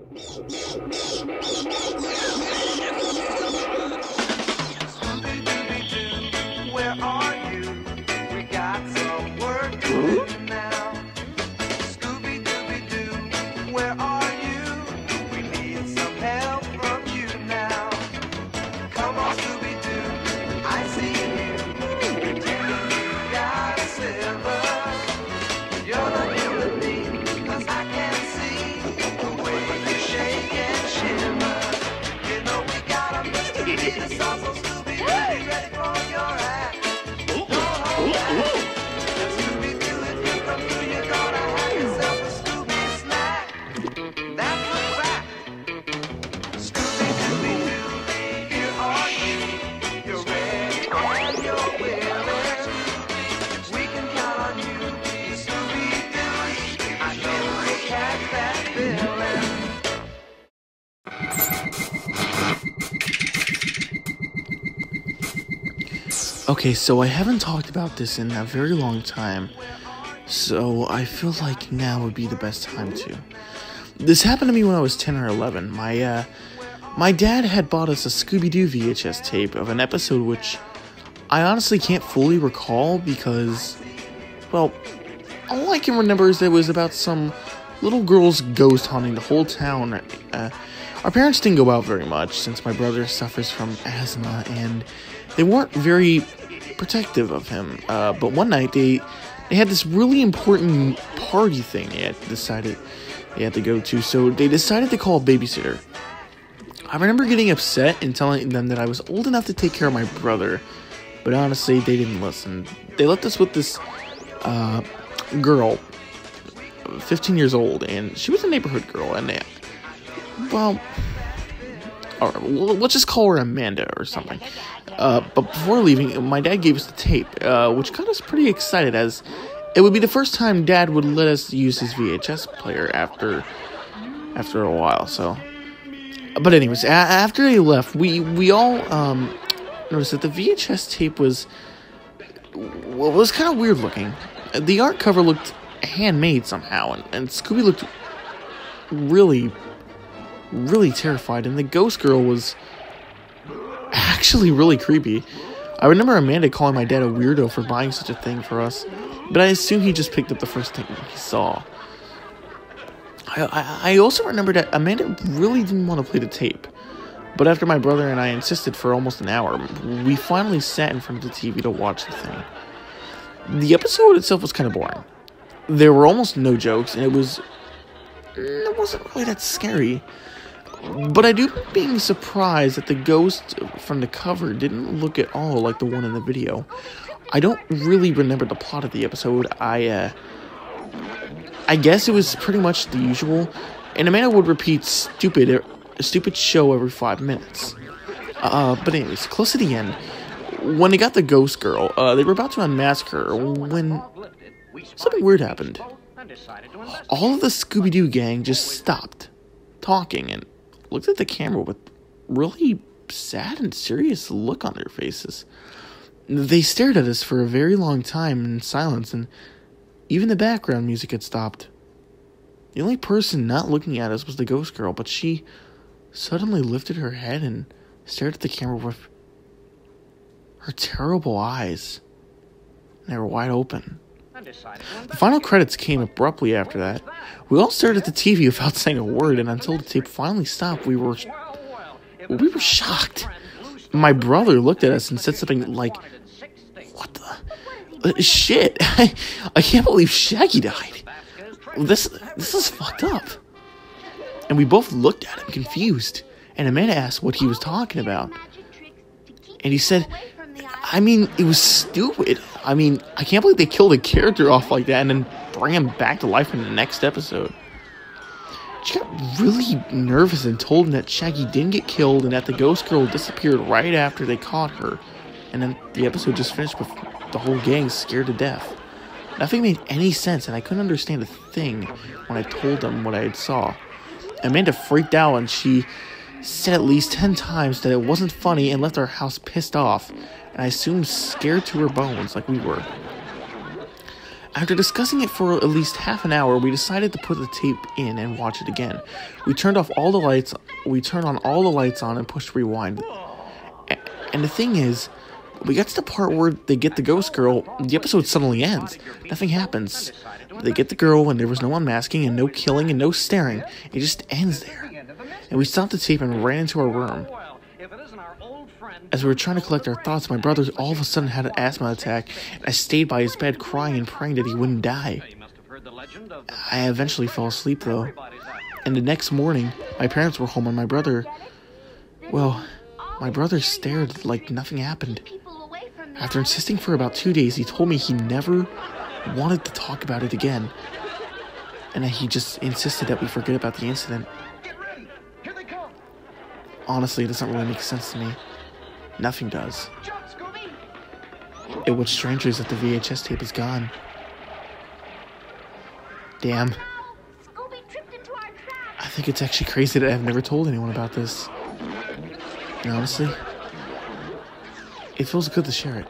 Scooby-Doo, where are you? We got some work to do now. Scooby-Doo, where are you? We need some help from you now. Come on, Scooby-Doo, I see you. Pretending you got silver. You're the human being, 'cause I can see the way you shake and shimmer. You know we got a mystery to solve, so Scooby-Doo, be ready for your act. Don't hold back. And Scooby-Doo, if you come through, you're gonna have yourself a Scooby snack. That's a fact. Scooby-Doo, here are you. You're ready and you're willing. We can count on you, Scooby-Doo. I know you'll catch that villain. Okay, so I haven't talked about this in a very long time, so I feel like now would be the best time to. This happened to me when I was 10 or 11. My dad had bought us a Scooby-Doo VHS tape of an episode which I honestly can't fully recall because, well, all I can remember is it was about some little girl's ghost haunting the whole town. Our parents didn't go out very much since my brother suffers from asthma, and they weren't very protective of him. But one night they had this really important party thing they had decided they had to go to, so they decided to call a babysitter. I remember getting upset and telling them that I was old enough to take care of my brother, but honestly, they didn't listen. They left us with this girl, 15 years old, and she was a neighborhood girl, and well, alright, let's just call her Amanda or something. But before leaving, my dad gave us the tape, which got us pretty excited, as it would be the first time Dad would let us use his VHS player after a while. So, but anyways, after they left, we all noticed that the VHS tape was kind of weird looking. The art cover looked handmade somehow, and Scooby looked really terrified, and the ghost girl was actually really creepy. I remember Amanda calling my dad a weirdo for buying such a thing for us, but I assume he just picked up the first thing he saw. I also remember that Amanda really didn't want to play the tape, but after my brother and I insisted for almost an hour, we finally sat in front of the TV to watch the thing. The episode itself was kind of boring. There were almost no jokes, and it wasn't really that scary. But I do remember being surprised that the ghost from the cover didn't look at all like the one in the video. I don't really remember the plot of the episode. I guess it was pretty much the usual, and Amanda would repeat stupid show every 5 minutes. But anyways, close to the end, when they got the ghost girl, they were about to unmask her when something weird happened. All of the Scooby-Doo gang just stopped talking and looked at the camera with really sad and serious look on their faces. They stared at us for a very long time in silence, and even the background music had stopped. The only person not looking at us was the ghost girl, but she suddenly lifted her head and stared at the camera with her terrible eyes. They were wide open. The final credits came abruptly after that. We all stared at the TV without saying a word, and until the tape finally stopped, we were shocked. My brother looked at us and said something like, "What the shit? I can't believe Shaggy died. This is fucked up." And we both looked at him confused, and Amanda asked what he was talking about. And he said, "I mean, it was stupid. I mean, I can't believe they killed a character off like that and then bring him back to life in the next episode." She got really nervous and told him that Shaggy didn't get killed and that the ghost girl disappeared right after they caught her. And then the episode just finished with the whole gang scared to death. Nothing made any sense, and I couldn't understand a thing when I told them what I had saw. Amanda freaked out, and she said at least 10 times that it wasn't funny and left our house pissed off, and I assumed scared to her bones like we were. After discussing it for at least half an hour, we decided to put the tape in and watch it again. We turned off all the lights, we turned on all the lights on and pushed rewind. And the thing is, we got to the part where they get the ghost girl, the episode suddenly ends. Nothing happens. They get the girl and there was no unmasking and no killing and no staring. It just ends there. And we stopped the tape and ran into our room. As we were trying to collect our thoughts, my brother all of a sudden had an asthma attack, and I stayed by his bed crying and praying that he wouldn't die. I eventually fell asleep, though. And the next morning, my parents were home and my brother stared like nothing happened. After insisting for about 2 days, he told me he never wanted to talk about it again, and that he just insisted that we forget about the incident. Honestly, it doesn't really make sense to me. Nothing does. What's strange is that the VHS tape is gone. Damn. I think it's actually crazy that I've never told anyone about this. And honestly, it feels good to share it.